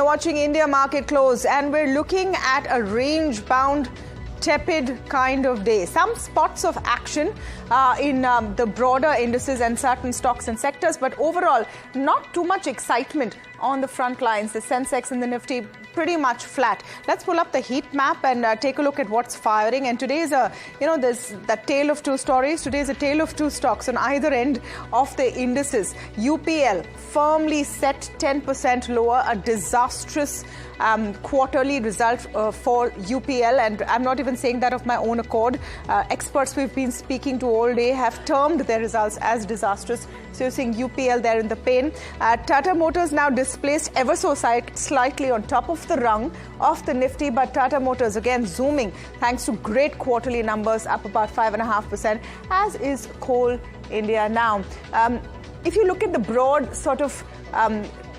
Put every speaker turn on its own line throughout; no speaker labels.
you're watching India Market Close, and we're looking at a range-bound, tepid kind of day. Some spots of action in the broader indices and certain stocks and sectors, but overall, not too much excitement on the front lines. The Sensex and the Nifty pretty much flat. Let's pull up the heat map and take a look at what's firing. And today is there's that tale of two stories. Today is a tale of two stocks on either end of the indices. UPL firmly set 10% lower, a disastrous quarterly result for UPL, and I'm not even saying that of my own accord. Experts we've been speaking to all day have termed their results as disastrous. So you're seeing UPL there in the pain. Tata Motors now displaced ever so slightly on top of the rung of the Nifty, but Tata Motors again zooming thanks to great quarterly numbers, up about 5.5%, as is Coal India now. If you look at the broad sort of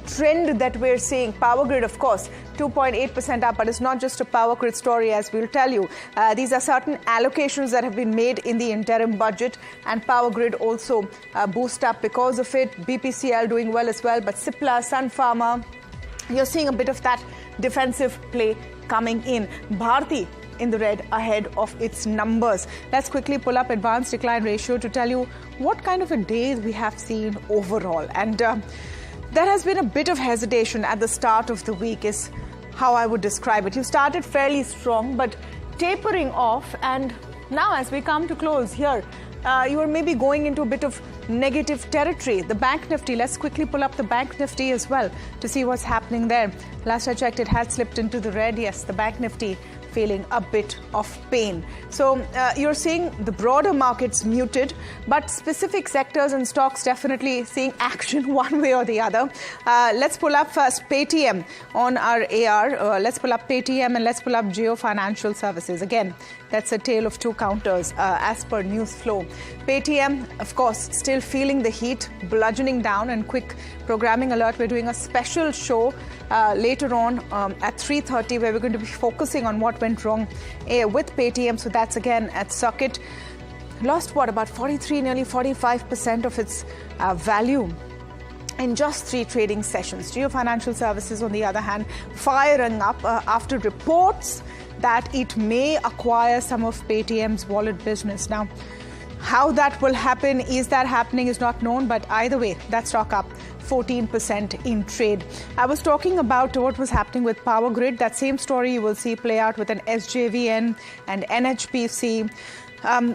trend that we're seeing, Power Grid, of course, 2.8% up, but it's not just a Power Grid story, as we'll tell you. These are certain allocations that have been made in the interim budget, and Power Grid also boost up because of it. BPCL doing well as well, but Cipla, Sun Pharma, you're seeing a bit of that defensive play coming in. Bharti in the red ahead of its numbers. Let's quickly pull up advanced decline ratio to tell you what kind of a day we have seen overall. And there has been a bit of hesitation at the start of the week, is how I would describe it. You started fairly strong, but tapering off, and now as we come to close here, you are maybe going into a bit of negative territory. The Bank Nifty, let's quickly pull up the Bank Nifty as well to see what's happening there. Last I checked, it had slipped into the red. Yes, the Bank Nifty feeling a bit of pain. So you're seeing the broader markets muted, but specific sectors and stocks definitely seeing action one way or the other. Let's pull up first Paytm on our AR. Let's pull up Paytm and let's pull up Jio Financial Services. Again, that's a tale of two counters as per news flow. Paytm, of course, still feeling the heat, bludgeoning down. And quick programming alert, we're doing a special show later on at 3:30 where we're going to be focusing on what went wrong with Paytm. So that's again at circuit. Lost about 43, nearly 45% of its value in just 3 trading sessions. Jio Financial Services, on the other hand, firing up after reports that it may acquire some of Paytm's wallet business. Now, how that will happen, is that happening, is not known, but either way, that stock up 14% in trade. I was talking about what was happening with Power Grid. That same story you will see play out with an SJVN and NHPC.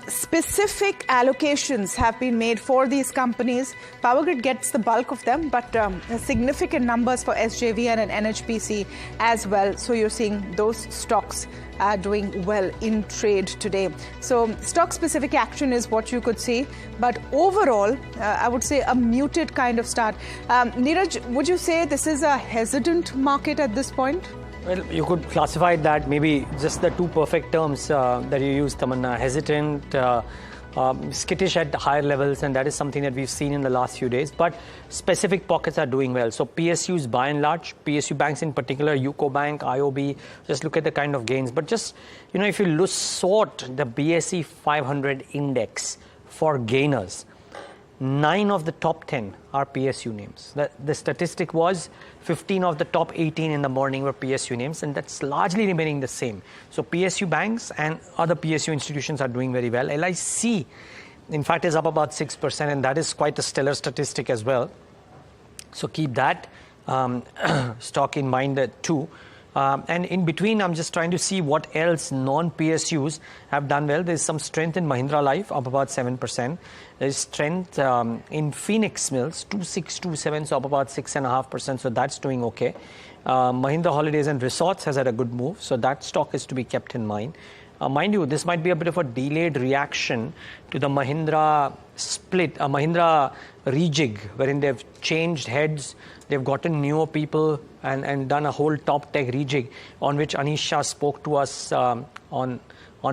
Specific allocations have been made for these companies. Power Grid gets the bulk of them, but significant numbers for SJVN and NHPC as well. So you're seeing those stocks doing well in trade today. So stock-specific action is what you could see, but overall, I would say a muted kind of start. Niraj, would you say this is a hesitant market at this point?
Well, you could classify that maybe just the two perfect terms that you use, Tamanna: hesitant, skittish at higher levels, and that is something that we've seen in the last few days. But specific pockets are doing well. So PSUs by and large, PSU banks in particular, UCO Bank, IOB, just look at the kind of gains. But just, if you sort the BSE 500 index for gainers, 9 of the top 10 are PSU names. The statistic was 15 of the top 18 in the morning were PSU names, and that's largely remaining the same. So PSU banks and other PSU institutions are doing very well. LIC, in fact, is up about 6%, and that is quite a stellar statistic as well. So keep that stock in mind too. And in between, I'm just trying to see what else non-PSUs have done well. There's some strength in Mahindra Life, up about 7%. There's strength in Phoenix Mills, 2627, so up about 6.5%. So that's doing okay. Mahindra Holidays and Resorts has had a good move, so that stock is to be kept in mind. Mind you, this might be a bit of a delayed reaction to the Mahindra split, a Mahindra rejig, wherein they've changed heads, they've gotten newer people and done a whole top tech rejig on which Anish Shah spoke to us on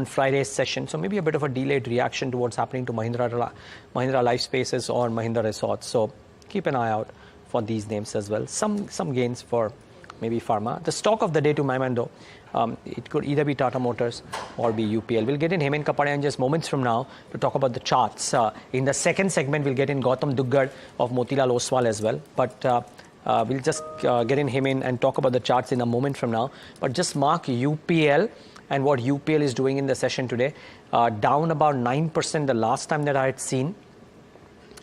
Friday's session. So maybe a bit of a delayed reaction to what's happening to Mahindra Life Spaces or Mahindra Resorts. So keep an eye out for these names as well. Some gains for maybe pharma. The stock of the day to my mind though, it could either be Tata Motors or be UPL. We'll get in Hemant Kapadia in just moments from now to talk about the charts. In the second segment, we'll get in Gautam Duggad of Motilal Oswal as well. But We'll just get him in and talk about the charts in a moment from now. But just mark UPL and what UPL is doing in the session today. Down about 9% the last time that I had seen.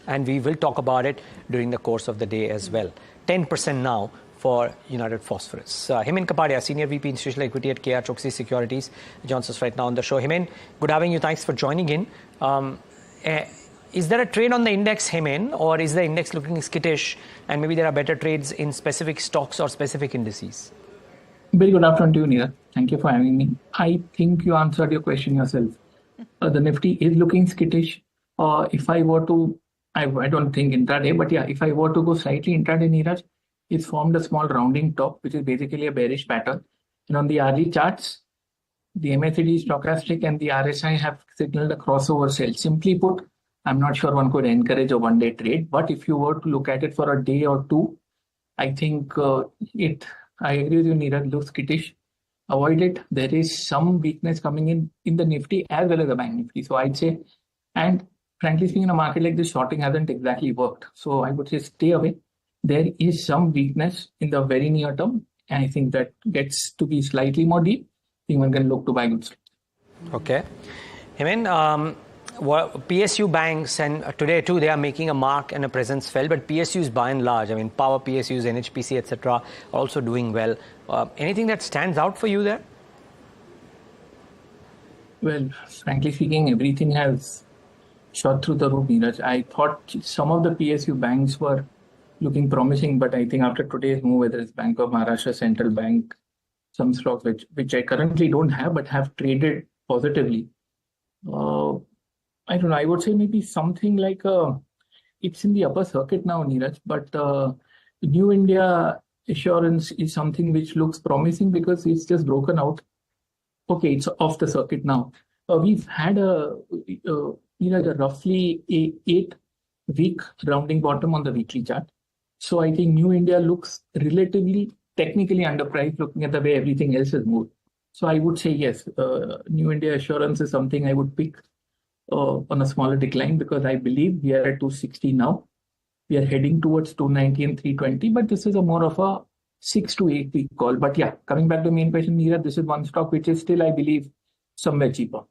And we will talk about it during the course of the day as well. 10% now for United Phosphorus. Himen Kapadia, Senior VP Institutional Equity at KR Choksi Securities, joins us right now on the show. Himen, good having you. Thanks for joining in. Is there a trade on the index, Himen, or is the index looking skittish and maybe there are better trades in specific stocks or specific indices?
Very good afternoon to you, Niraj. Thank you for having me. I think you answered your question yourself. The Nifty is looking skittish. If I were to, I don't think intraday, but yeah, if I were to go slightly intraday, Niraj, it's formed a small rounding top, which is basically a bearish pattern. And on the hourly charts, the MACD stochastic and the RSI have signaled a crossover sell. Simply put, I'm not sure one could encourage a one-day trade, but if you were to look at it for a day or two, I think I agree with you, Niraj, looks skittish. Avoid it. There is some weakness coming in the Nifty as well as the Bank Nifty. So I'd say, and frankly speaking, in a market like this, shorting hasn't exactly worked. So I would say stay away. There is some weakness in the very near term. And I think that gets to be slightly more deep. I think one can look to buy goods.
Okay. I mean, PSU banks and today too, they are making a mark and a presence felt, but PSUs by and large, I mean, power PSUs, NHPC, etc., are also doing well. Anything that stands out for you there?
Well, frankly speaking, everything has shot through the roof, Niraj. I thought some of the PSU banks were looking promising, but I think after today's move, whether it's Bank of Maharashtra, Central Bank, some stocks which I currently don't have but have traded positively. I don't know. I would say maybe something like it's in the upper circuit now, Niraj. But New India Assurance is something which looks promising because it's just broken out. Okay, it's off the circuit now. We've had a roughly 8-week rounding bottom on the weekly chart. So I think New India looks relatively technically underpriced looking at the way everything else has moved. So I would say yes, New India Assurance is something I would pick on a smaller decline because I believe we are at 260 now. We are heading towards 290 and 320, but this is a more of a 6 to 8 week call. But yeah, coming back to the main question, Niraj, this is one stock which is still, I believe, somewhere cheaper.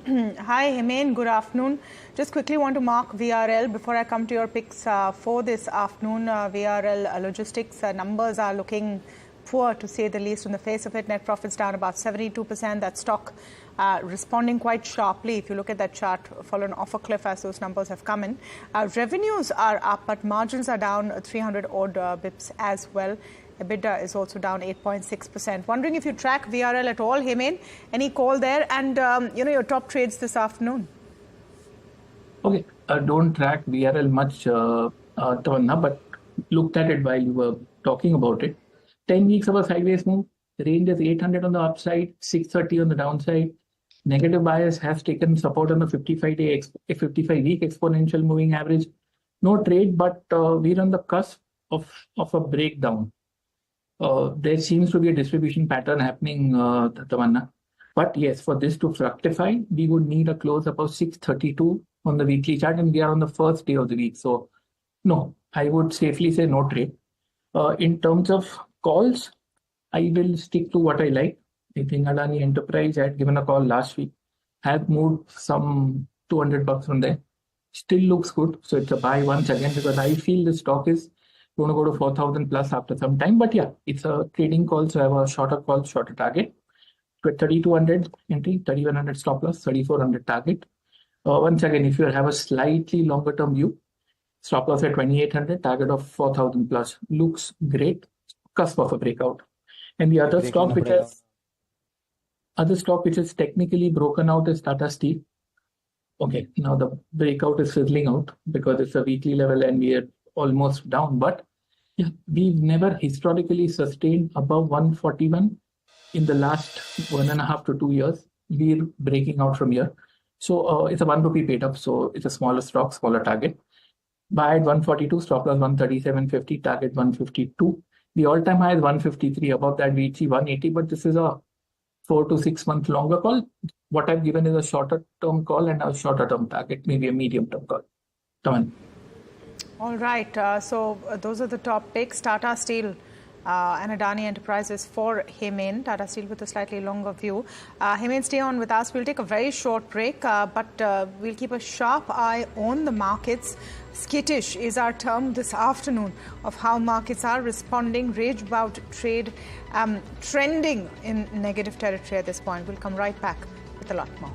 Hi, Himen. Good afternoon. Just quickly want to mark VRL before I come to your picks for this afternoon. VRL logistics numbers are looking poor, to say the least, on the face of it. Net profits down about 72%. That stock responding quite sharply. If you look at that chart, fallen off a cliff as those numbers have come in. Revenues are up, but margins are down 300 odd bips as well. EBITDA is also down 8.6%. Wondering if you track VRL at all, Himen. Any call there? And, your top trades this afternoon.
Okay. Don't track VRL much, Tamanna, but looked at it while you were talking about it. 10 weeks of a sideways move. The range is 800 on the upside, 630 on the downside. Negative bias has taken support on the 55-week exponential moving average. No trade, but we're on the cusp of a breakdown. There seems to be a distribution pattern happening, Tamanna. But yes, for this to fructify, we would need a close above 632 on the weekly chart, and we are on the first day of the week. So, no, I would safely say no trade. In terms of calls, I will stick to what I like. I think Adani Enterprise had given a call last week, had moved some $200 from there. Still looks good. So it's a buy once again because I feel the stock is going to go to 4,000 plus after some time. But yeah, it's a trading call. So I have a shorter call, shorter target. 3,200 entry, 3,100 stop loss, 3,400 target. Once again, if you have a slightly longer term view, stop loss at 2,800, target of 4,000 plus. Looks great. Cusp of a breakout. And the other stock which is technically broken out is Tata Steel. Okay, now the breakout is fizzling out because it's a weekly level and we are almost down. But yeah, we've never historically sustained above 141 in the last 1.5 to 2 years. We're breaking out from here. So it's a 1 rupee paid up. So it's a smaller stock, smaller target. Buy at 142, stop loss 137.50, target 152. The all-time high is 153. Above that, we see 180, but this is a 4 to 6 month longer call. What I've given is a shorter term call and a shorter term target, maybe a medium term call. Come on.
All right. Those are the top picks. Tata Steel and Adani Enterprises for Hemen. Tata Steel with a slightly longer view. Hemen, stay on with us. We'll take a very short break, but we'll keep a sharp eye on the markets. Skittish is our term this afternoon of how markets are responding. Range-bound trade trending in negative territory at this point. We'll come right back with a lot more.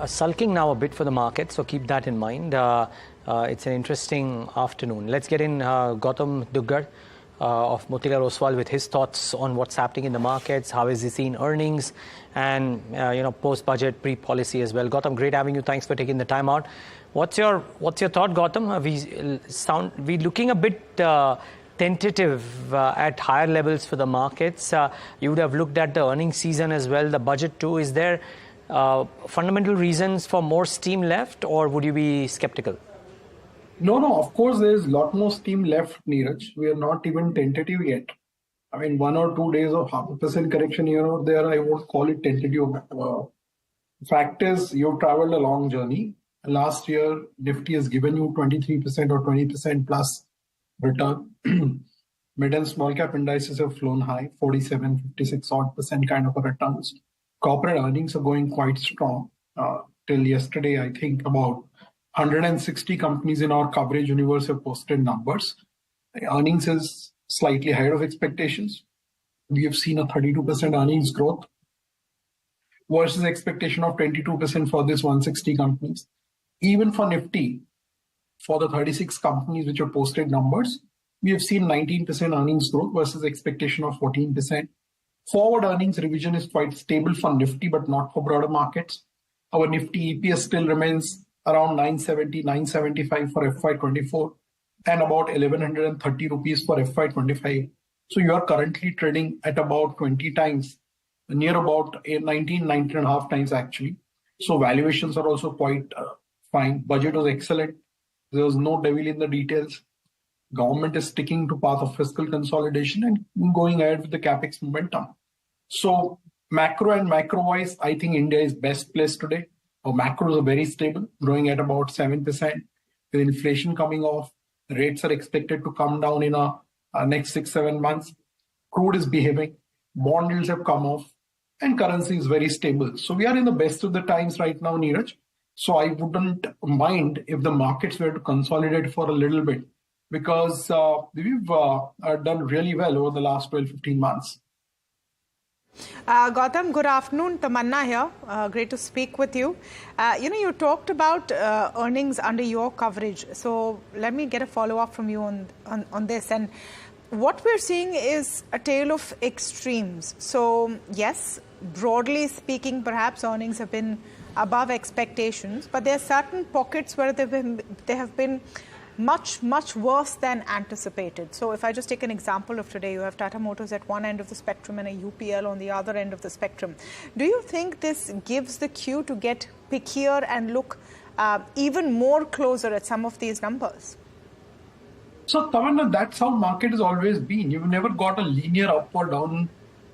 Sulking now a bit for the market, so keep that in mind. It's an interesting afternoon. Let's get in Gautam Duggar of Motilal Oswal with his thoughts on what's happening in the markets, how is he seeing earnings, and post-budget, pre-policy as well. Gautam, great having you. Thanks for taking the time out. What's your thought, Gautam? We looking a bit tentative at higher levels for the markets. You would have looked at the earnings season as well, the budget too. Is there Fundamental reasons for more steam left, or would you be skeptical?
No, of course, there's a lot more steam left, Niraj. We are not even tentative yet. I mean, 1 or 2 days of 0.5% correction here or there, I won't call it tentative. Fact is, you've traveled a long journey. Last year, Nifty has given you 23% or 20% plus return. Mid and small cap indices have flown high, 47, 56 odd percent kind of a returns. Corporate earnings are going quite strong. Till yesterday, I think about 160 companies in our coverage universe have posted numbers. Earnings is slightly ahead of expectations. We have seen a 32% earnings growth versus expectation of 22% for this 160 companies. Even for Nifty, for the 36 companies which have posted numbers, we have seen 19% earnings growth versus expectation of 14%. Forward earnings revision is quite stable for Nifty, but not for broader markets. Our Nifty EPS still remains around 970, 975 for FY24 and about 1130 rupees for FY25. So you are currently trading at about 20 times, near about 19 and a half times actually. So valuations are also quite fine. Budget was excellent. There was no devil in the details. Government is sticking to path of fiscal consolidation and going ahead with the capex momentum. So macro and micro wise, I think India is best placed today. Our macros are very stable, growing at about 7%. With inflation coming off, rates are expected to come down in next 6-7 months. Crude is behaving, bond yields have come off, and currency is very stable. So we are in the best of the times right now, Niraj. So I wouldn't mind if the markets were to consolidate for a little bit, because we've done really well over the last 12-15 months.
Gautam, good afternoon. Tamanna here. Great to speak with you. You talked about earnings under your coverage. So let me get a follow-up from you on this. And what we're seeing is a tale of extremes. So yes, broadly speaking, perhaps earnings have been above expectations, but there are certain pockets where they have been much worse than anticipated. So if I just take an example of today, you have Tata Motors at one end of the spectrum and a UPL on the other end of the spectrum. Do you think this gives the cue to get pickier and look even more closer at some of these numbers?
So Tamanna, that's how market has always been. You've never got a linear up or down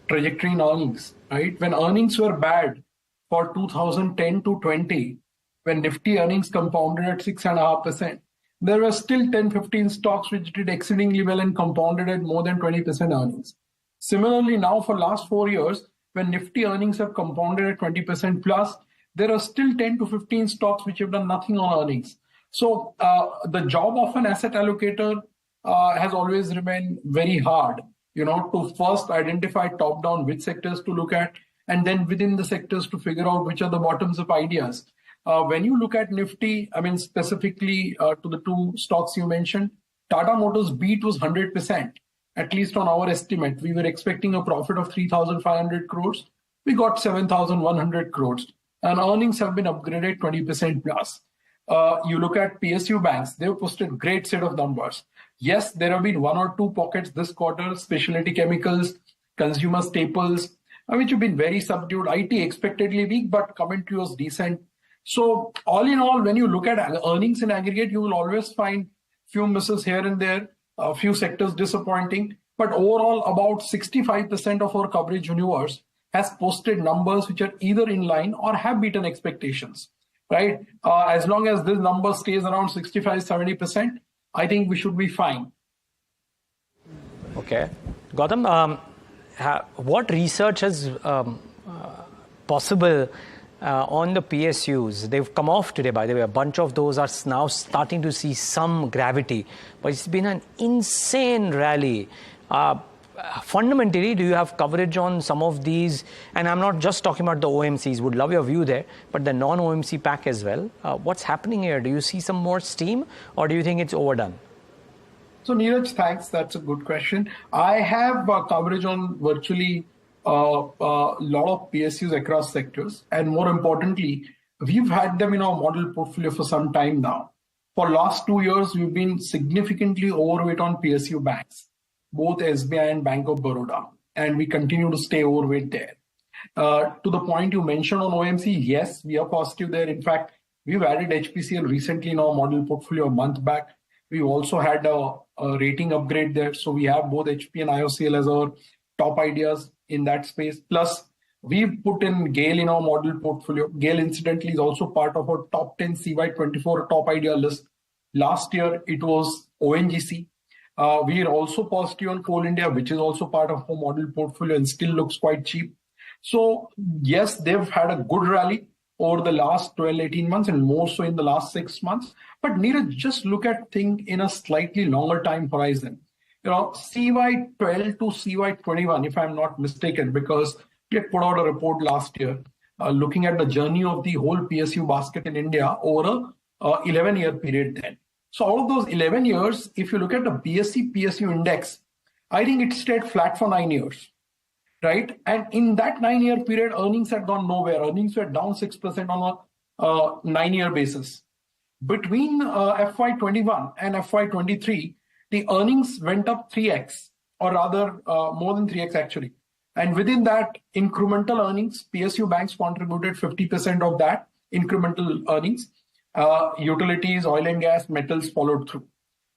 trajectory in earnings, right? When earnings were bad for 2010 to 20, when Nifty earnings compounded at 6.5%, there were still 10-15 stocks which did exceedingly well and compounded at more than 20% earnings. Similarly, now for last 4 years, when Nifty earnings have compounded at 20% plus, there are still 10 to 15 stocks which have done nothing on earnings. So the job of an asset allocator has always remained very hard, to first identify top-down which sectors to look at, and then within the sectors to figure out which are the bottoms of ideas. When you look at Nifty, I mean, specifically to the two stocks you mentioned, Tata Motors beat was 100%, at least on our estimate. We were expecting a profit of 3,500 crores. We got 7,100 crores. And earnings have been upgraded 20% plus. You look at PSU banks, they've posted great set of numbers. Yes, there have been 1 or 2 pockets this quarter, specialty chemicals, consumer staples, which have been very subdued. IT expectedly weak, but commentary was decent. So all in all, when you look at earnings in aggregate, you will always find few misses here and there, a few sectors disappointing. But overall, about 65% of our coverage universe has posted numbers which are either in line or have beaten expectations, right? As long as this number stays around 65-70%, I think we should be fine.
Okay. Gautam, what research is possible on the PSUs? They've come off today, by the way. A bunch of those are now starting to see some gravity. But it's been an insane rally. Fundamentally, do you have coverage on some of these? And I'm not just talking about the OMCs. Would love your view there. But the non-OMC pack as well. What's happening here? Do you see some more steam? Or do you think it's overdone?
So Niraj, thanks. That's a good question. I have coverage on virtually a lot of PSUs across sectors. And more importantly, we've had them in our model portfolio for some time now. For last 2 years, we've been significantly overweight on PSU banks, both SBI and Bank of Baroda. And we continue to stay overweight there. To the point you mentioned on OMC, yes, we are positive there. In fact, we've added HPCL recently in our model portfolio a month back. We also had a rating upgrade there. So we have both HP and IOCL as our top ideas in that space. Plus, we've put in GAIL in our model portfolio. GAIL, incidentally, is also part of our top 10 CY24 top idea list. Last year, it was ONGC. We are also positive on Coal India, which is also part of our model portfolio and still looks quite cheap. So, yes, they've had a good rally over the last 12, 18 months and more so in the last 6 months. But Niraj, just look at things in a slightly longer time horizon. CY12 to CY21, if I'm not mistaken, because we had put out a report last year looking at the journey of the whole PSU basket in India over a 11-year period then. So out of those 11 years, if you look at the BSE PSU index, I think it stayed flat for 9 years, right? And in that 9-year period, earnings had gone nowhere. Earnings were down 6% on a 9-year basis. Between FY21 and FY23, the earnings went up 3x, or rather more than 3x actually. And within that incremental earnings, PSU banks contributed 50% of that incremental earnings. Utilities, oil and gas, metals followed through,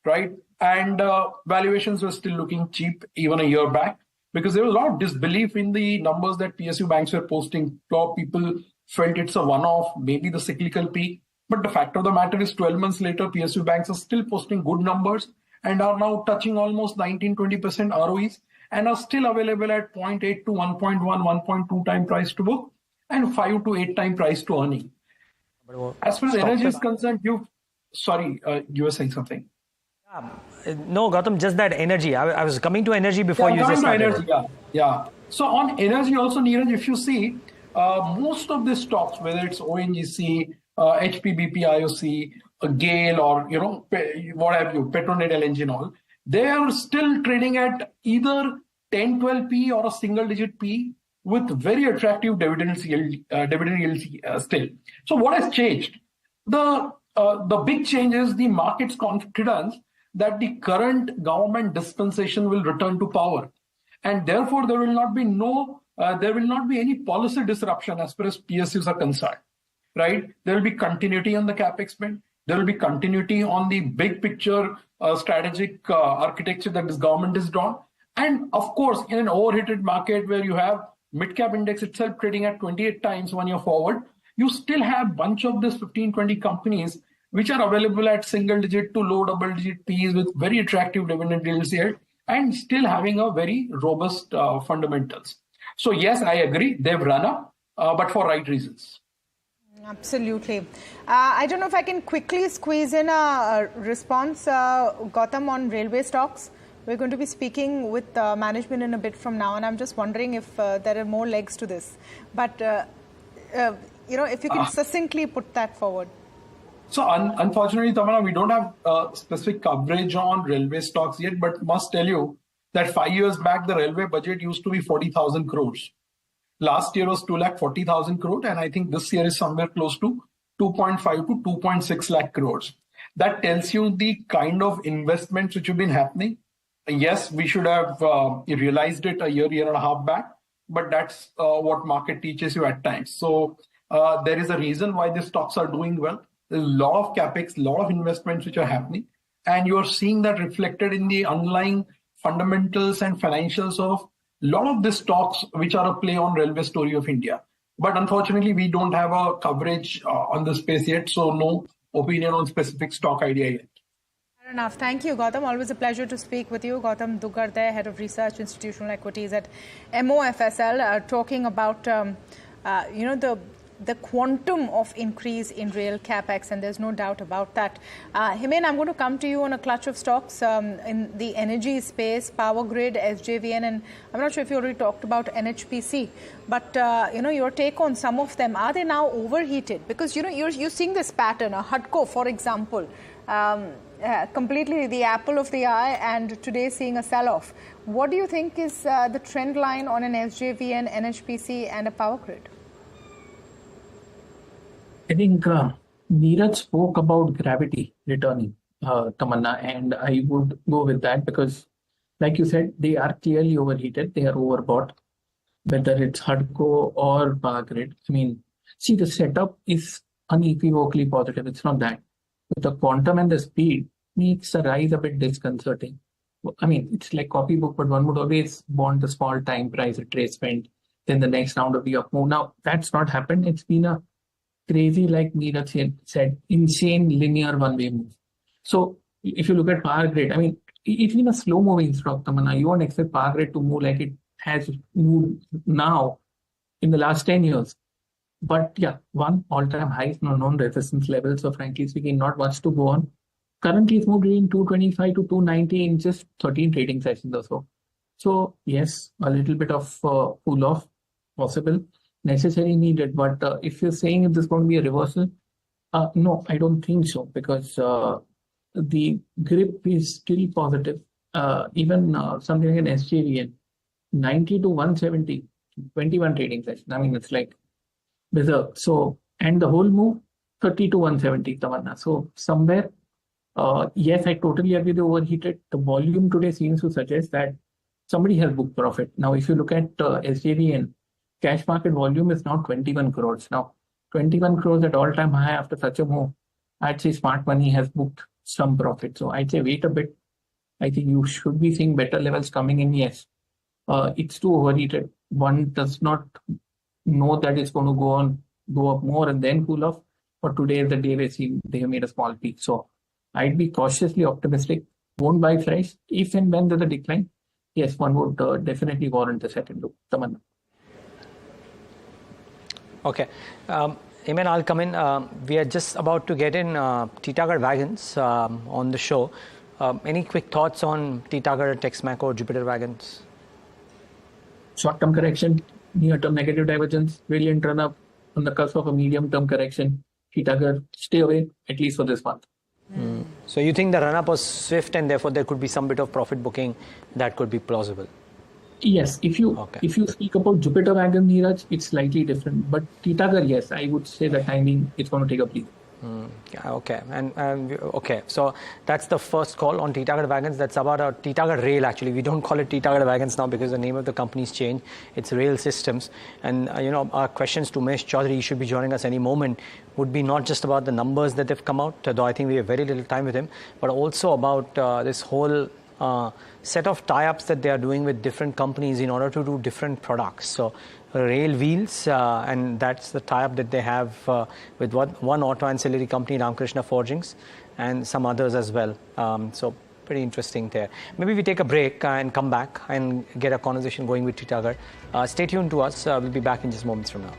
right? And valuations were still looking cheap even a year back because there was a lot of disbelief in the numbers that PSU banks were posting. A lot of people felt it's a one-off, maybe the cyclical peak. But the fact of the matter is 12 months later, PSU banks are still posting good numbers and are now touching almost 19-20% ROEs and are still available at 0.8 to 1.1, 1.2 time price to book and 5 to 8 time price to earning. As far as energy is concerned, you were saying something.
No, Gautam, just that energy. I was coming to energy before you just started.
Energy, yeah. So on energy also, Niraj, if you see, most of the stocks, whether it's ONGC, HPBP, IOC, GAIL, or what have you, Petronet, LNG and all, they are still trading at either 10, 12p or a single-digit p with very attractive dividend yield still. So what has changed? The big change is the market's confidence that the current government dispensation will return to power, and therefore there will not be any policy disruption as far as PSUs are concerned. Right? There will be continuity on the capex spend. There will be continuity on the big picture strategic architecture that this government has drawn. And of course, in an overheated market where you have mid-cap index itself trading at 28 times 1 year forward, you still have a bunch of these 15, 20 companies which are available at single-digit to low double-digit Ps with very attractive dividend yields here and still having a very robust fundamentals. So yes, I agree, they've run up, but for right reasons.
Absolutely. I don't know if I can quickly squeeze in a response, Gautam, on railway stocks. We're going to be speaking with management in a bit from now, and I'm just wondering if there are more legs to this. But, if you can succinctly put that forward.
So, unfortunately, Tamanna, we don't have specific coverage on railway stocks yet, but must tell you that 5 years back, the railway budget used to be 40,000 crores. Last year was 2,40,000 crores, and I think this year is somewhere close to 2.5 to 2.6 lakh crores. That tells you the kind of investments which have been happening. Yes, we should have realized it a year and a half back, but that's what market teaches you at times. So there is a reason why the stocks are doing well. There's a lot of capex, a lot of investments which are happening, and you're seeing that reflected in the underlying fundamentals and financials of a lot of the stocks which are a play on railway story of India. But unfortunately, we don't have a coverage on the space yet, so no opinion on specific stock idea yet.
Fair enough. Thank you, Gautam. Always a pleasure to speak with you. Gautam Dugar there, Head of Research Institutional Equities at MOFSL, talking about, the quantum of increase in rail capex, and there's no doubt about that. Himen, I'm going to come to you on a clutch of stocks in the energy space, Power Grid, SJVN, and I'm not sure if you already talked about NHPC, but your take on some of them. Are they now overheated? Because you're seeing this pattern. A Hutco, for example, completely the apple of the eye, and today seeing a sell-off. What do you think is the trend line on an SJVN, NHPC, and a Power Grid?
I think Niraj spoke about gravity returning, Tamanna, and I would go with that because, like you said, they are clearly overheated, they are overbought. whether it's Hardco or Power Grid. I mean, see, the setup is unequivocally positive. It's not that. But the quantum and the speed makes the rise a bit disconcerting. I mean, it's like copybook, but one would always want the small time price retracement, then the next round of the up move. Now, that's not happened. It's been a crazy, like Niraj said, insane linear one-way move. So if you look at Power Grid, I mean, it's been a slow-moving stock, Tamanna. You won't expect Power Grid to move like it has moved now in the last 10 years. But yeah, one all-time high, no known resistance level. So frankly speaking, not much to go on. Currently, it's moved between 225 to 290 in just 13 trading sessions or so. So yes, a little bit of pull off possible, necessary, needed. But if you're saying if this is going to be a reversal, no, I don't think so, because the grip is still positive. Even something like an SJVN, 90 to 170, 21 trading sessions. I mean, it's like reserved. So, and the whole move, 30 to 170, Tamanna. So somewhere, yes, I totally agree with overheated. The volume today seems to suggest that somebody has booked profit. Now, if you look at SJVN, cash market volume is now 21 crores. Now, 21 crores at all-time high after such a move, I'd say smart money has booked some profit. So I'd say wait a bit. I think you should be seeing better levels coming in. Yes, it's too overheated. One does not know that it's going to go up more and then cool off. But today is the day they have made a small peak. So I'd be cautiously optimistic. Won't buy fresh. If and when there's a decline, yes, one would definitely warrant the second look. Tamanna.
Okay. Amen, I'll come in. We are just about to get in Titagarh Wagons on the show. Any quick thoughts on Titagarh, Texmaco, or Jupiter Wagons?
Short-term correction, near-term negative divergence, brilliant run-up on the cusp of a medium-term correction. Titagarh, stay away, at least for this month.
So you think the run-up was swift and therefore there could be some bit of profit booking that could be plausible?
Yes, if you speak about Jupiter Wagon, Niraj, it's slightly different. But Titagarh, yes, I would say the timing is going to take a breather.
Okay, okay. So that's the first call on Titagarh Wagons. That's about a Titagarh Rail. Actually, we don't call it Titagarh Wagons now because the name of the company's changed. It's Rail Systems. And our questions to Mesh Chaudhary, he should be joining us any moment, would be not just about the numbers that have come out, though I think we have very little time with him, but also about this whole set of tie-ups that they are doing with different companies in order to do different products. So rail wheels, and that's the tie-up that they have with one auto ancillary company, Ramkrishna Forgings, and some others as well. So pretty interesting there. Maybe we take a break and come back and get a conversation going with Titagarh. Stay tuned to us. We'll be back in just moments from now.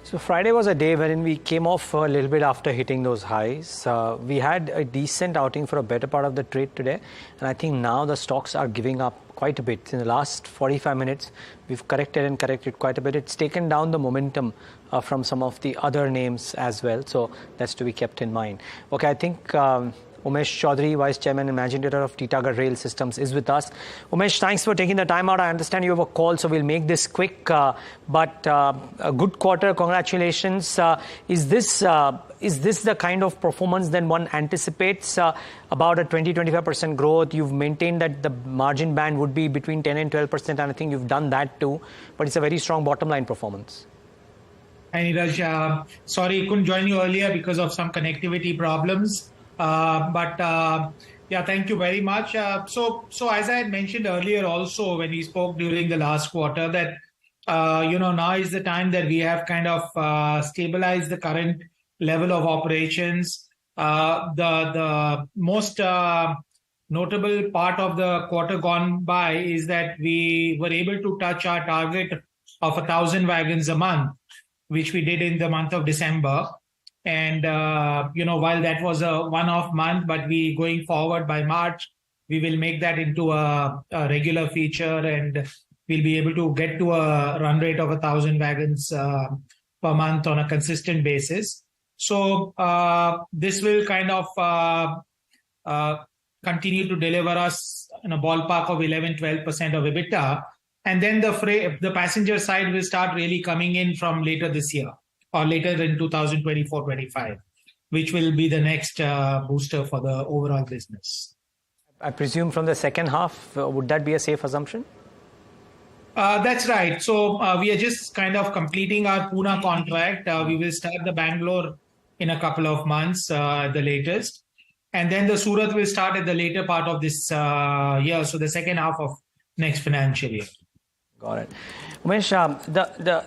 So Friday was a day wherein we came off a little bit after hitting those highs. We had a decent outing for a better part of the trade today. And I think now the stocks are giving up quite a bit. In the last 45 minutes, we've corrected quite a bit. It's taken down the momentum from some of the other names as well. So that's to be kept in mind. Okay, I think Umesh Chaudhary, Vice Chairman and Managing Director of Titagarh Rail Systems, is with us. Umesh, thanks for taking the time out. I understand you have a call, so we'll make this quick. But a good quarter, congratulations. Is this the kind of performance then one anticipates about a 20-25% growth? You've maintained that the margin band would be between 10 and 12%, and I think you've done that too. But it's a very strong bottom line performance.
Hi, Niraj. Sorry, couldn't join you earlier because of some connectivity problems. Yeah, thank you very much. So as I had mentioned earlier also when we spoke during the last quarter that, now is the time that we have kind of stabilized the current level of operations. The most notable part of the quarter gone by is that we were able to touch our target of 1,000 wagons a month, which we did in the month of December. And, while that was a one-off month, but going forward by March, we will make that into a regular feature and we'll be able to get to a run rate of 1,000 wagons per month on a consistent basis. So this will kind of continue to deliver us in a ballpark of 11-12% of EBITDA. And then the passenger side will start really coming in from later this year, or later in 2024-25, which will be the next booster for the overall business.
I presume from the second half, would that be a safe assumption?
That's right. So we are just kind of completing our Pune contract. We will start the Bangalore in a couple of months at the latest. And then the Surat will start at the later part of this year, so the second half of next financial year.
Got it. Umesh,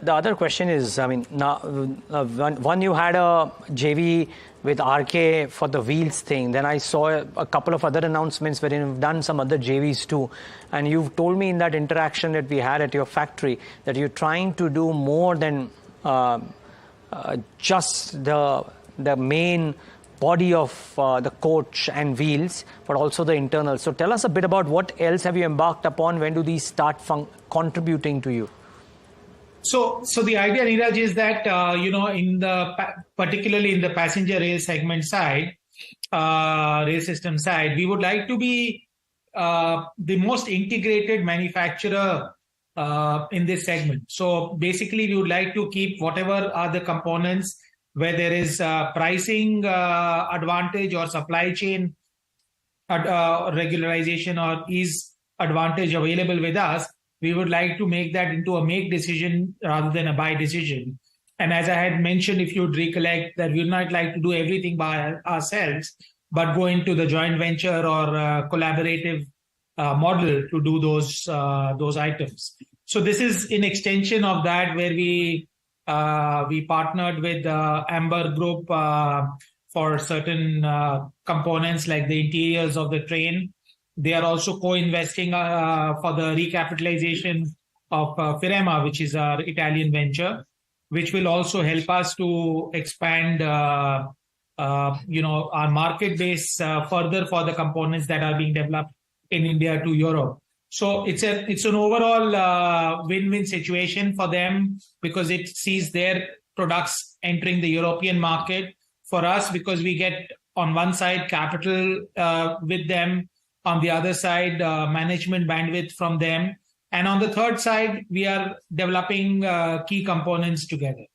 the other question is, I mean, now one you had a JV with RK for the wheels thing. Then I saw a couple of other announcements wherein you've done some other JVs too. And you've told me in that interaction that we had at your factory that you're trying to do more than just the main body of the coach and wheels, but also the internal. So tell us a bit about what else have you embarked upon? When do these start contributing to you?
So the idea, Niraj, is that particularly in the passenger rail segment side, rail system side, we would like to be the most integrated manufacturer in this segment. So basically, we would like to keep whatever are the components where there is pricing advantage or supply chain regularization or ease advantage available with us. We would like to make that into a make decision rather than a buy decision. And as I had mentioned, if you'd recollect, that we would not like to do everything by ourselves, but go into the joint venture or collaborative model to do those items. So this is in extension of that, where we partnered with Amber Group for certain components like the interiors of the train. They are also co-investing for the recapitalization of Firema, which is our Italian venture, which will also help us to expand, our market base further for the components that are being developed in India to Europe. So it's an overall win-win situation for them because it sees their products entering the European market. For us, because we get on one side capital with them, on the other side management bandwidth from them, and on the third side we are developing key components together.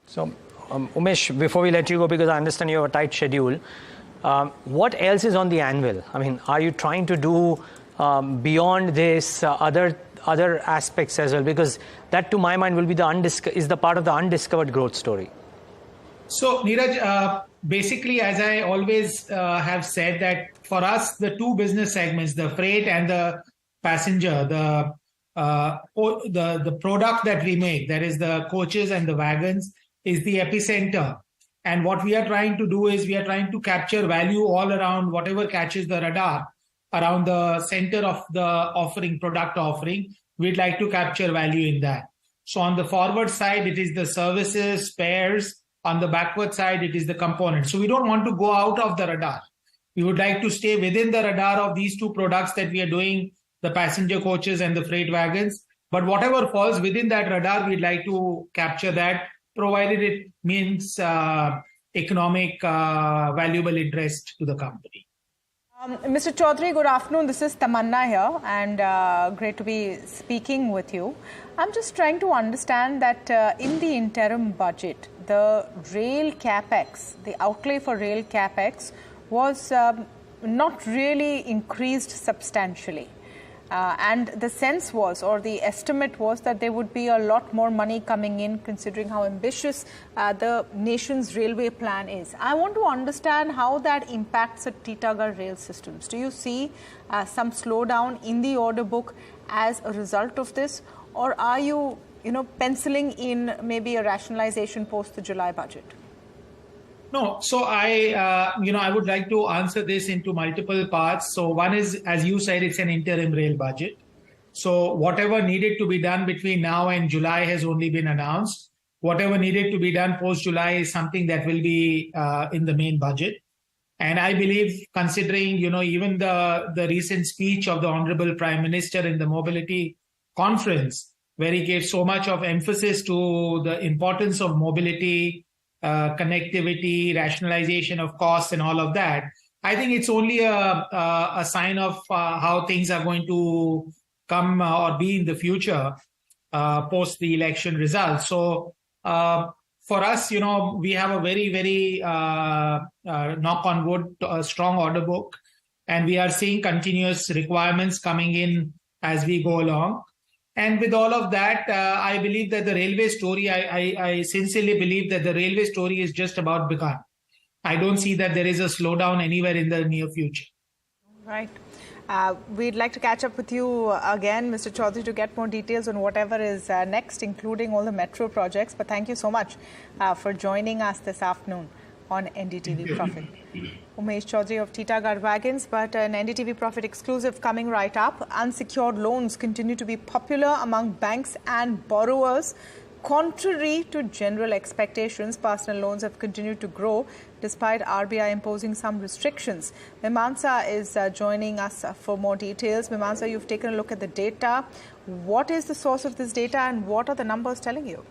So Umesh, before we let you go, because I understand you have a tight schedule, what else is on the anvil? I mean, are you trying to do beyond this other aspects as well? Because that, to my mind, will be the part of the undiscovered growth story.
So Niraj, basically, as I always have said, that for us, the two business segments, the freight and the passenger, the product that we make, that is the coaches and the wagons, is the epicenter. And what we are trying to do is we are trying to capture value all around whatever catches the radar around the center of the product offering. We'd like to capture value in that. So on the forward side, it is the services, spares. On the backward side, it is the components. So we don't want to go out of the radar. We would like to stay within the radar of these two products that we are doing, the passenger coaches and the freight wagons. But whatever falls within that radar, we'd like to capture that, provided it means economic valuable interest to the company.
Mr. Chaudhary, good afternoon. This is Tamanna here, and great to be speaking with you. I'm just trying to understand that in the interim budget, the rail capex, the outlay for rail capex was not really increased substantially. And the sense was, or the estimate was, that there would be a lot more money coming in, considering how ambitious the nation's railway plan is. I want to understand how that impacts at Titagarh Rail Systems. Do you see some slowdown in the order book as a result of this, or are you, penciling in maybe a rationalization post the July budget?
No, so I would like to answer this into multiple parts. So one is, as you said, it's an interim rail budget. So whatever needed to be done between now and July has only been announced. Whatever needed to be done post-July is something that will be in the main budget. And I believe, considering, even the recent speech of the Honorable Prime Minister in the Mobility Conference, where he gave so much of emphasis to the importance of mobility, connectivity, rationalization of costs and all of that, I think it's only a sign of how things are going to come or be in the future post the election results. So for us, we have a very, very, knock on wood, strong order book, and we are seeing continuous requirements coming in as we go along. And with all of that, I believe that the railway story, I sincerely believe that the railway story is just about begun. I don't see that there is a slowdown anywhere in the near future.
Right. We'd like to catch up with you again, Mr. Chaudhary, to get more details on whatever is next, including all the metro projects. But thank you so much for joining us this afternoon on NDTV Profit. Umesh Chaudhary of Titagarh Wagons, but an NDTV Profit exclusive coming right up. Unsecured loans continue to be popular among banks and borrowers. Contrary to general expectations, personal loans have continued to grow despite RBI imposing some restrictions. Mimamsa is joining us for more details. Mimamsa, you've taken a look at the data. What is the source of this data and what are the numbers telling you?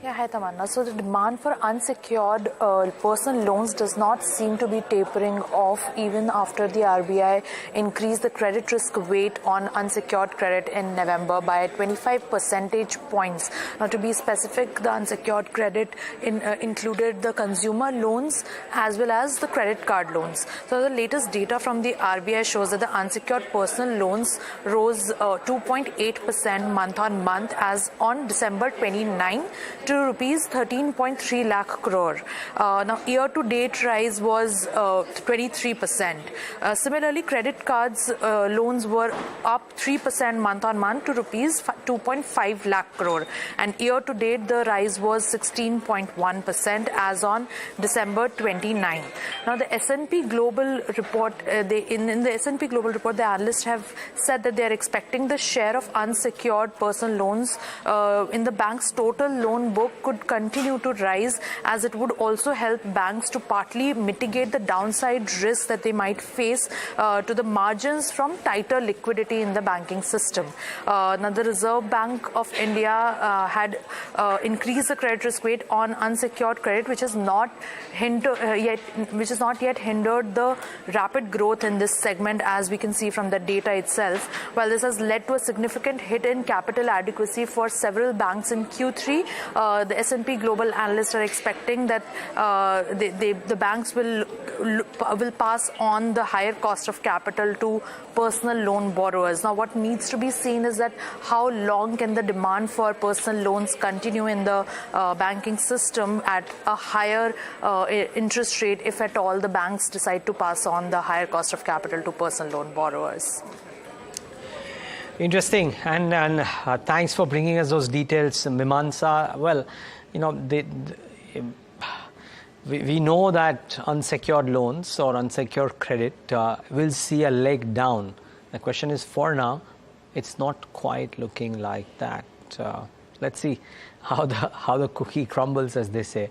Yeah, hi Tamanna. So the demand for unsecured personal loans does not seem to be tapering off even after the RBI increased the credit risk weight on unsecured credit in November by 25 percentage points. Now, to be specific, the unsecured credit included the consumer loans as well as the credit card loans. So the latest data from the RBI shows that the unsecured personal loans rose 2.8% month on month as on December 29 to rupees 13.3 lakh crore. Now, year-to-date rise was 23%. Similarly, credit cards loans were up 3% month-on-month to rupees 2.5 lakh crore. And year-to-date, the rise was 16.1% as on December 29. Now, the S&P Global report, in the S&P Global report, the analysts have said that they are expecting the share of unsecured personal loans in the bank's total loan book could continue to rise, as it would also help banks to partly mitigate the downside risks that they might face to the margins from tighter liquidity in the banking system. Now, the Reserve Bank of India had increased the credit risk weight on unsecured credit, which has not yet hindered the rapid growth in this segment, as we can see from the data itself. While this has led to a significant hit in capital adequacy for several banks in Q3, the S&P Global analysts are expecting that the banks will pass on the higher cost of capital to personal loan borrowers. Now, what needs to be seen is that how long can the demand for personal loans continue in the banking system at a higher interest rate, if at all the banks decide to pass on the higher cost of capital to personal loan borrowers.
Interesting, and thanks for bringing us those details, Mimamsa. Well, we know that unsecured loans or unsecured credit will see a leg down. The question is, for now, it's not quite looking like that. let's see how the cookie crumbles, as they say.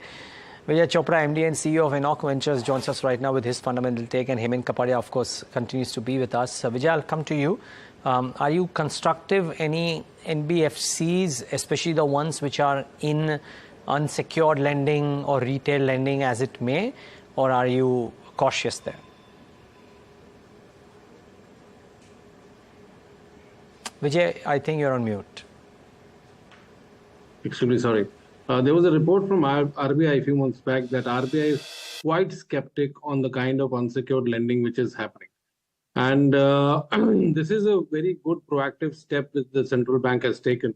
Vijay Chopra, MD and CEO of Enoch Ventures, joins us right now with his fundamental take, and Hemant Kapadia, of course, continues to be with us. Vijay, I'll come to you. Are you constructive any NBFCs, especially the ones which are in unsecured lending or retail lending as it may, or are you cautious there? Vijay, I think you're on mute.
Extremely sorry. There was a report from RBI a few months back that RBI is quite skeptic on the kind of unsecured lending which is happening. And this is a very good proactive step that the central bank has taken.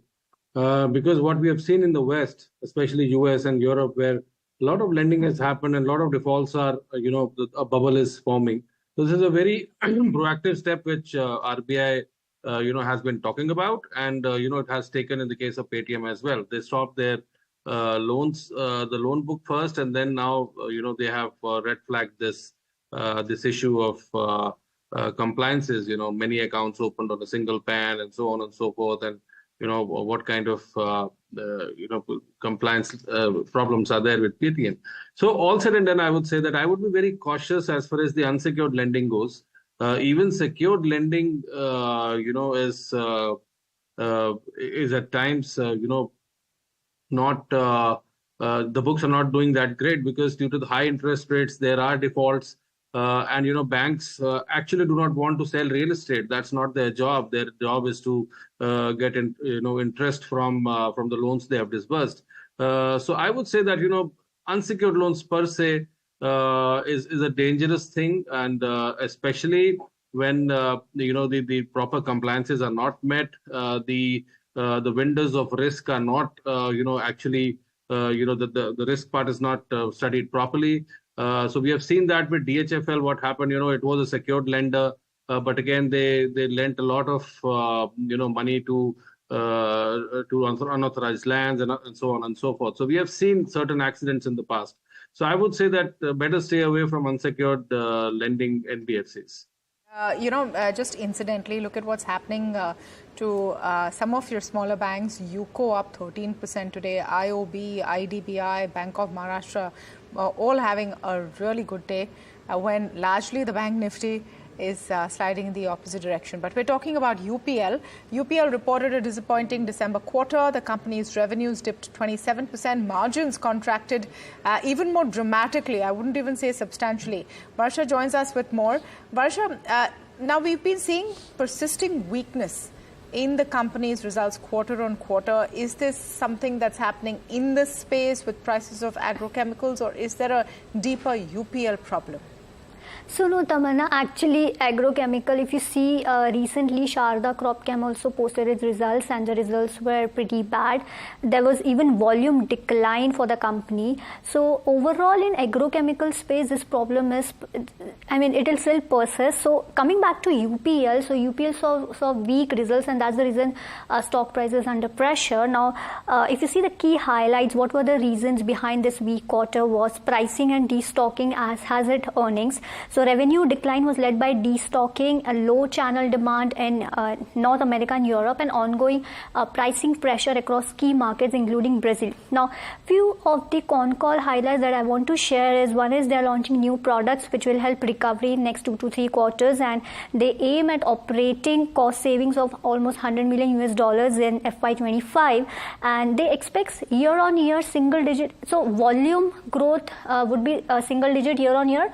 Because what we have seen in the West, especially US and Europe, where a lot of lending has happened and a lot of defaults are, a bubble is forming. So this is a very proactive step which RBI, has been talking about, and it has taken in the case of Paytm as well. They stopped their loans, the loan book first, and then now they have red flagged this issue of compliances. Many accounts opened on a single PAN and so on and so forth, and what kind of compliance problems are there with Paytm. So all said and done, I would say that I would be very cautious as far as the unsecured lending goes. Even secured lending, is at times, not the books are not doing that great, because due to the high interest rates, there are defaults, and banks actually do not want to sell real estate. That's not their job. Their job is to get interest from the loans they have disbursed. So I would say that unsecured loans per se is a dangerous thing, and especially when the proper compliances are not met, the windows of risk are not actually the risk part is not studied properly. So we have seen that with DHFL. What happened? It was a secured lender, but again they lent a lot of money to unauthorized lands and so on and so forth. So we have seen certain accidents in the past. So I would say that better stay away from unsecured lending NBFCs.
Just incidentally, look at what's happening to some of your smaller banks. UCO up 13% today, IOB, IDBI, Bank of Maharashtra, all having a really good day, when largely the bank Nifty is sliding in the opposite direction. But we're talking about UPL. UPL reported a disappointing December quarter. The company's revenues dipped 27%. Margins contracted even more dramatically. I wouldn't even say substantially. Varsha joins us with more. Varsha, now we've been seeing persisting weakness in the company's results quarter on quarter. Is this something that's happening in this space with prices of agrochemicals, or is there a deeper UPL problem?
So no, Tamanna, actually agrochemical, if you see recently Sharda Cropchem also posted its results, and the results were pretty bad. There was even volume decline for the company. So overall in agrochemical space, this problem is, it will still persist. So coming back to UPL, so UPL saw weak results, and that's the reason stock price is under pressure. Now, if you see the key highlights, what were the reasons behind this weak quarter was pricing and destocking, as has it earnings. So revenue decline was led by destocking, a low channel demand in North America and Europe, and ongoing pricing pressure across key markets, including Brazil. Now, few of the con call highlights that I want to share is, one is they're launching new products which will help recovery in next 2 to 3 quarters, and they aim at operating cost savings of almost $100 million in FY25, and they expect year-on-year single digit. So volume growth would be single digit year-on-year.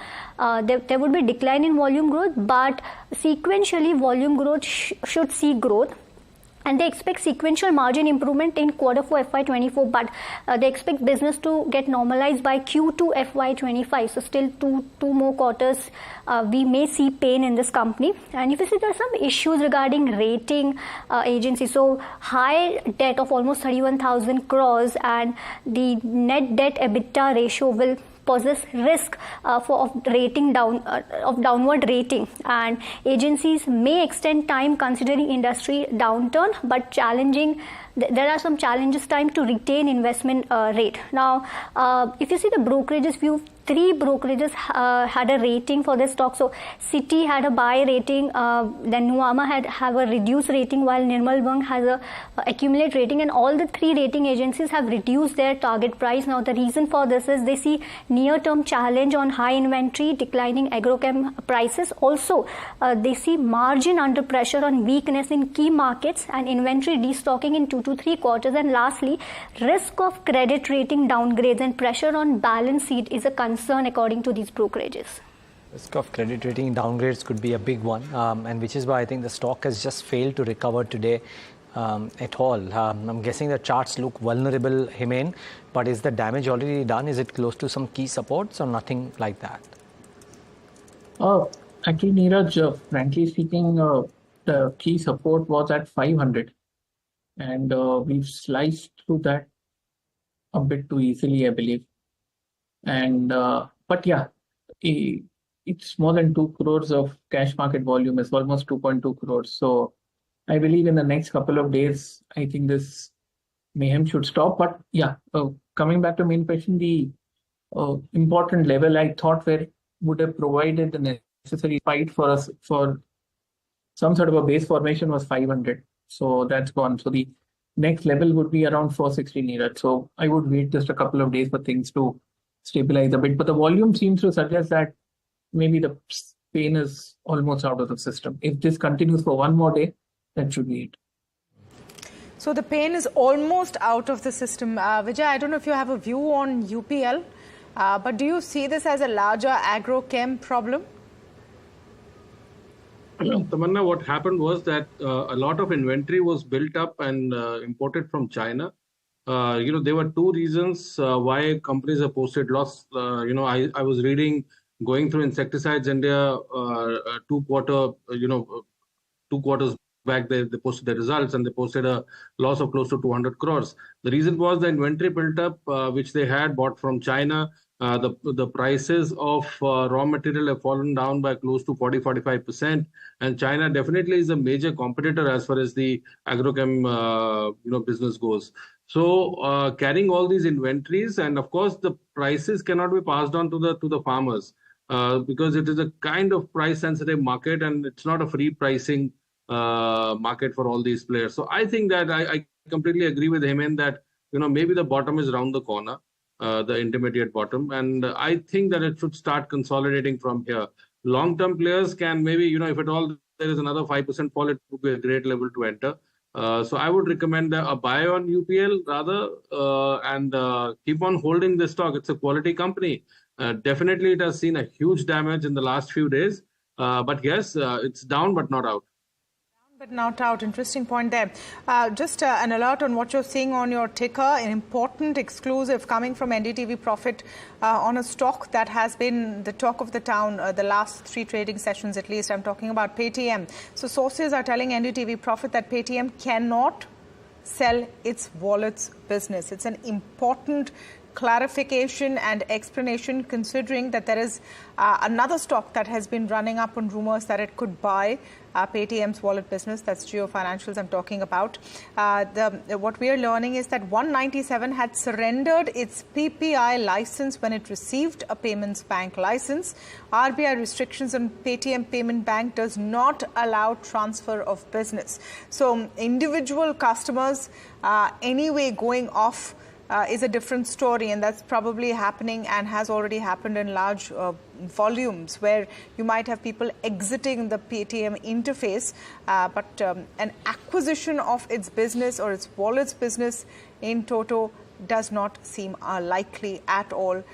There would be decline in volume growth, but sequentially volume growth should see growth. And they expect sequential margin improvement in Q4 FY24, but they expect business to get normalized by Q2 FY25. So still two more quarters, we may see pain in this company. And if you see, there are some issues regarding rating agencies. So high debt of almost 31,000 crores, and the net debt EBITDA ratio will poses risk of downward rating, and agencies may extend time considering industry downturn, but there are some challenges time to retain investment rate. Now, if you see the brokerages view, three brokerages had a rating for this stock. So Citi had a buy rating, then Nuvama have a reduced rating, while Nirmal Bang has a accumulate rating, and all the three rating agencies have reduced their target price. Now the reason for this is they see near-term challenge on high inventory, declining agrochem prices. Also, they see margin under pressure on weakness in key markets and inventory destocking in 2 to 3 quarters. And lastly, risk of credit rating downgrades and pressure on balance sheet is a concern according to these brokerages.
Risk of credit rating downgrades could be a big one, and which is why I think the stock has just failed to recover today at all. I'm guessing the charts look vulnerable, Himen, but is the damage already done? Is it close to some key supports or nothing like that?
Actually, Niraj, frankly speaking, the key support was at 500, and we've sliced through that a bit too easily, I believe. And but yeah, it's more than 2 crores of cash market volume. It's almost 2.2 crores. So I believe in the next couple of days, I think this mayhem should stop. But yeah, coming back to main question, the important level I thought where would have provided the necessary fight for us for some sort of a base formation was 500. So that's gone. So the next level would be around 460 Niraj. So I would wait just a couple of days for things to stabilize a bit. But the volume seems to suggest that maybe the pain is almost out of the system. If this continues for one more day, that should be it.
So the pain is almost out of the system. Vijay, I don't know if you have a view on UPL, but do you see this as a larger agrochem problem?
Tamanna, what happened was that a lot of inventory was built up and imported from China. There were two reasons why companies have posted loss. I was reading, going through Insecticides India, 2 quarters back, they posted the results and they posted a loss of close to 200 crores. The reason was the inventory built up, which they had bought from China. The prices of raw material have fallen down by close to 40-45%, and China definitely is a major competitor as far as the agrochem business goes. So carrying all these inventories, and of course the prices cannot be passed on to the farmers because it is a kind of price sensitive market and it's not a free pricing market for all these players. So I think that I completely agree with him in that maybe the bottom is around the corner. The intermediate bottom, and I think that it should start consolidating from here. Long-term players can maybe, if at all there is another 5% fall, it would be a great level to enter. So I would recommend a buy on UPL rather, and keep on holding this stock. It's a quality company. Definitely, it has seen a huge damage in the last few days. But yes, it's down but not out.
But not out. Interesting point there. Just an alert on what you're seeing on your ticker. An important exclusive coming from NDTV Profit on a stock that has been the talk of the town the last 3 trading sessions at least. I'm talking about Paytm. So sources are telling NDTV Profit that Paytm cannot sell its wallets business. It's an important clarification and explanation, considering that there is another stock that has been running up on rumors that it could buy Paytm's wallet business. That's Geo Financials I'm talking about. What we are learning is that 197 had surrendered its PPI license when it received a payments bank license. RBI restrictions on Paytm Payment Bank does not allow transfer of business. So individual customers anyway going off is a different story, and that's probably happening and has already happened in large volumes, where you might have people exiting the Paytm interface, but an acquisition of its business or its wallet's business in toto does not seem likely at all,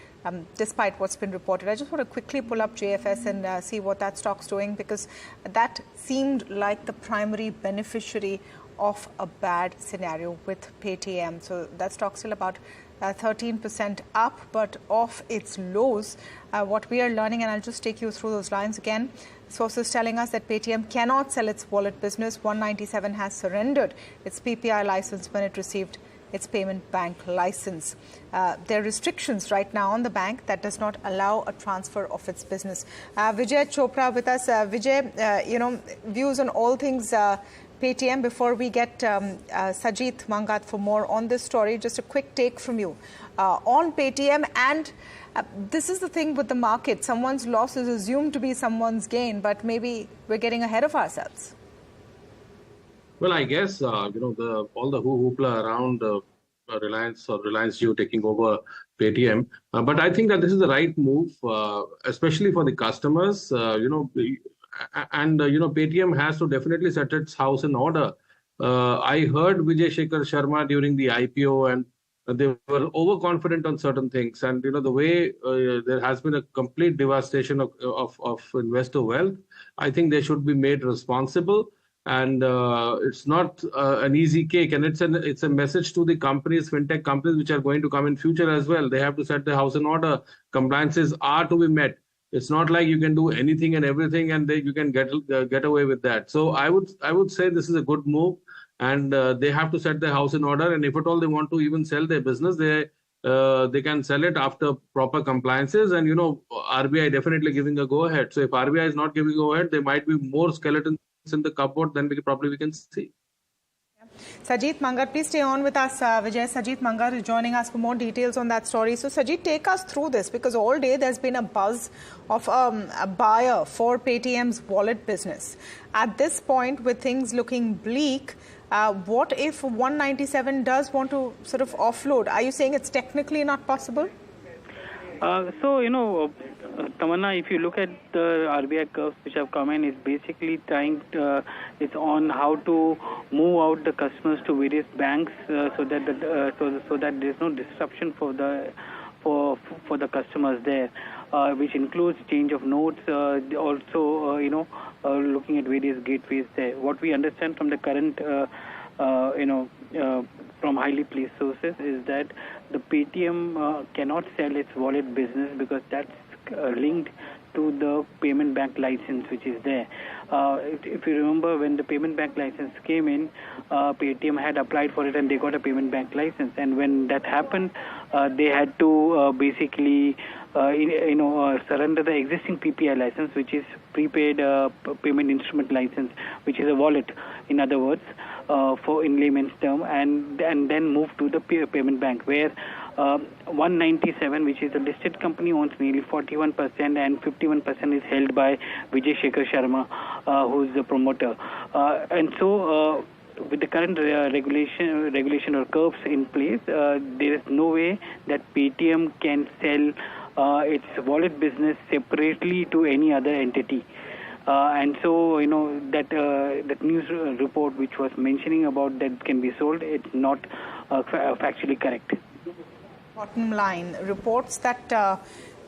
despite what's been reported. I just want to quickly pull up JFS and see what that stock's doing, because that seemed like the primary beneficiary of a bad scenario with Paytm. So that stock's still about 13% up, but off its lows. What we are learning, and I'll just take you through those lines again. Sources telling us that Paytm cannot sell its wallet business. 197 has surrendered its PPI license when it received its payment bank license. There are restrictions right now on the bank that does not allow a transfer of its business. Vijay Chopra with us. Vijay, views on all things Paytm before we get Sajith Mangat for more on this story. Just a quick take from you on Paytm. And this is the thing with the market. Someone's loss is assumed to be someone's gain, but maybe we're getting ahead of ourselves.
Well, I guess, all the hoopla around Reliance or Reliance Jio taking over Paytm. But I think that this is the right move, especially for the customers, Paytm has to definitely set its house in order. I heard Vijay Shekhar Sharma during the IPO, and they were overconfident on certain things. And, the way there has been a complete devastation of investor wealth, I think they should be made responsible. And it's not an easy cake, and it's a message to the companies, fintech companies, which are going to come in future as well. They have to set their house in order. Compliances are to be met. It's not like you can do anything and everything, and you can get away with that. So I would say this is a good move, and they have to set their house in order. And if at all they want to even sell their business, they can sell it after proper compliances. And RBI definitely giving a go ahead. So if RBI is not giving go ahead, there might be more skeletons in the cupboard than we can see.
Sajith Mangat, please stay on with us. Vijay, Sajith Mangat is joining us for more details on that story. So Sajith, take us through this, because all day there's been a buzz of a buyer for Paytm's wallet business. At this point, with things looking bleak, what if 197 does want to sort of offload? Are you saying it's technically not possible?
Tamanna, if you look at the RBI curves which have come in, it's basically it's on how to move out the customers to various banks so that there's no disruption for the customers there, which includes change of notes, also looking at various gateways there. What we understand from the current from highly placed sources is that the Paytm cannot sell its wallet business because that's linked to the payment bank license which is there. If you remember, when the payment bank license came in, Paytm had applied for it and they got a payment bank license. And when that happened, they had to basically surrender the existing PPI license, which is prepaid payment instrument license, which is a wallet, in other words, for in layman's term, and then move to the payment bank, where 197, which is a listed company, owns nearly 41%, and 51% is held by Vijay Shekhar Sharma, who's the promoter. And so, with the current regulation or curves in place, there is no way that Paytm can sell its wallet business separately to any other entity. And so, that news report which was mentioning about that can be sold, it's not factually correct.
Bottom line, reports that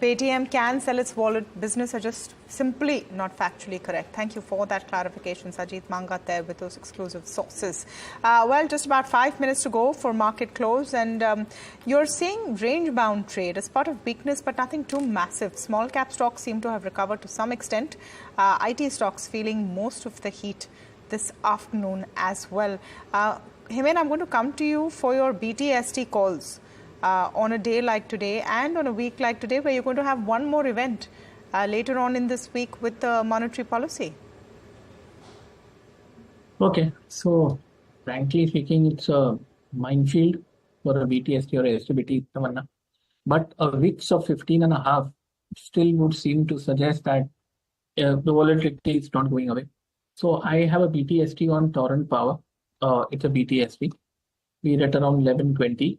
Paytm can sell its wallet business are just simply not factually correct. Thank you for that clarification, Sajith Mangat, there with those exclusive sources. Well, just about 5 minutes to go for market close, and you're seeing range-bound trade as part of weakness, but nothing too massive. Small cap stocks seem to have recovered to some extent. IT stocks feeling most of the heat this afternoon as well. Himen, I'm going to come to you for your BTST calls. On a day like today and on a week like today, where you're going to have one more event later on in this week with the monetary policy.
Okay, so frankly speaking, it's a minefield for a BTST or a STBT, Tamanna. But a VIX of 15.5 still would seem to suggest that the volatility is not going away. So I have a BTST on Torrent Power. It's a BTST. We're at around 11.22.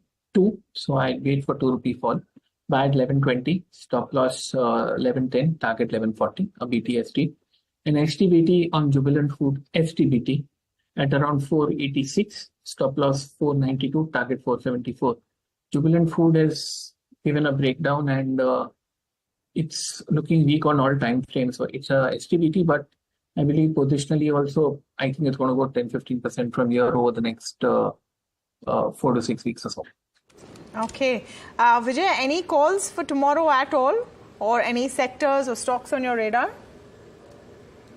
So I wait for 2 rupee fall. Buy at 11.20, stop loss 11.10, target 11.40, a BTST. An STBT on Jubilant Food, STBT, at around 4.86, stop loss 4.92, target 4.74. Jubilant Food has given a breakdown, and it's looking weak on all time frames. So it's a STBT, but I believe positionally also, I think it's going to go 10-15% from here over the next 4 to 6 weeks or so.
Okay. Vijay, any calls for tomorrow at all, or any sectors or stocks on your radar?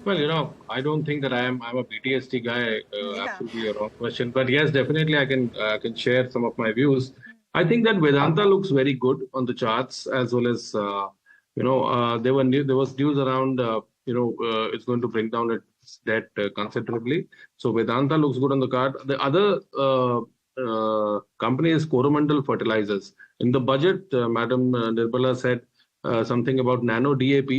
Well, I don't think that I'm a BTST guy. Absolutely a wrong question. But yes, definitely I can share some of my views. I think that Vedanta looks very good on the charts, as well as there was news around it's going to bring down debt considerably. So Vedanta looks good on the card. The other company is Coromandel Fertilizers. In the budget, Madam Nirbala said something about Nano DAP.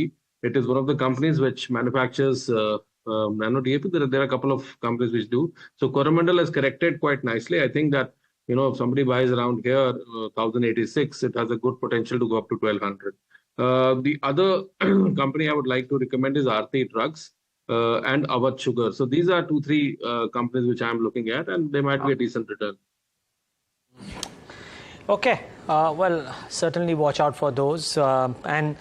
It is one of the companies which manufactures Nano DAP. There are a couple of companies which do. So Coromandel has corrected quite nicely. I think that, if somebody buys around here, 1086, it has a good potential to go up to 1200. The other company I would like to recommend is Aarti Drugs and Awadh Sugar. So these are 2-3 companies which I'm looking at, and they might be a decent return.
Okay, well, certainly watch out for those. Can't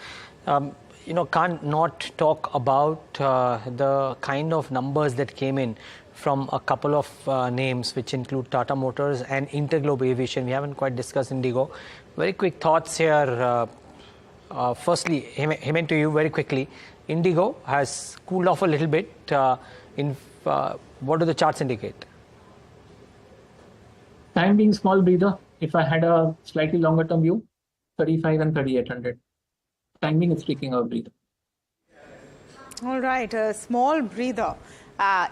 not talk about the kind of numbers that came in from a couple of names, which include Tata Motors and Interglobe Aviation. We haven't quite discussed Indigo. Very quick thoughts here. Firstly, Hemant, to you very quickly. Indigo has cooled off a little bit. What do the charts indicate?
Time being small breather. If I had a slightly longer term view, 35 and 3800. Time being is taking a breather.
All right, a small breather.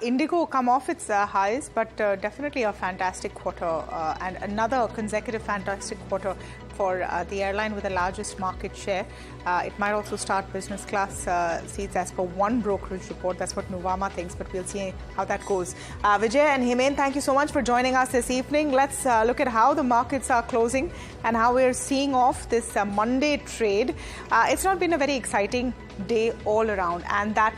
Indigo come off its highs, but definitely a fantastic quarter and another consecutive fantastic quarter for the airline with the largest market share. It might also start business class seats as per one brokerage report. That's what Nuvama thinks, but we'll see how that goes. Vijay and Hemant, thank you so much for joining us this evening. Let's look at how the markets are closing and how we're seeing off this Monday trade. It's not been a very exciting day all around, and that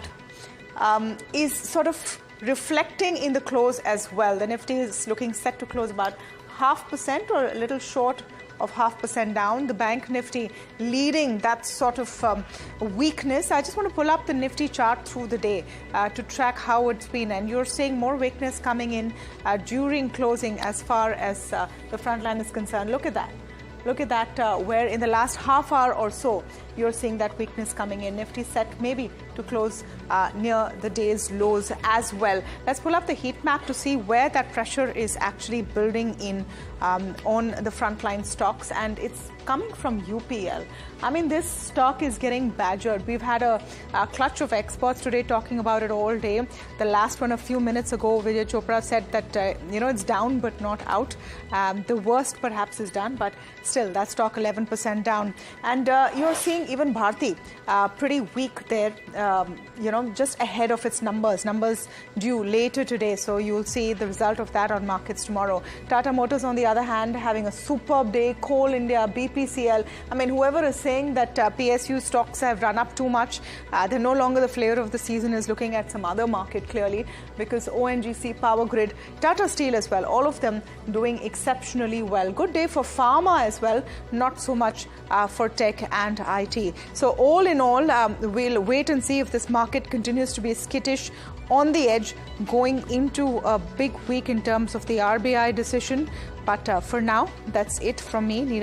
is sort of reflecting in the close as well. The Nifty is looking set to close about 0.5% or a little short of 0.5% down. The Bank Nifty leading that sort of weakness. I just want to pull up the Nifty chart through the day to track how it's been. And you're seeing more weakness coming in during closing as far as the front line is concerned. Look at that. Look at that, where in the last half hour or so, you're seeing that weakness coming in. Nifty set maybe to close near the day's lows as well. Let's pull up the heat map to see where that pressure is actually building in on the frontline stocks, and it's coming from UPL. I mean, this stock is getting badgered. We've had a clutch of experts today talking about it all day. The last one a few minutes ago, Vijay Chopra said that, it's down but not out. The worst perhaps is done, but still, that stock 11% down. And you're seeing even Bharti pretty weak there, just ahead of its numbers. Numbers due later today, so you'll see the result of that on markets tomorrow. Tata Motors, on the other hand, having a superb day. Coal India, BPCL. I mean, whoever is saying that PSU stocks have run up too much, they're no longer the flavor of the season, is looking at some other market clearly, because ONGC, Power Grid, Tata Steel as well, all of them doing exceptionally well. Good day for pharma as well, not so much for tech and IT. So all in all, we'll wait and see if this market continues to be skittish on the edge going into a big week in terms of the RBI decision. But for now, that's it from me, Niraj.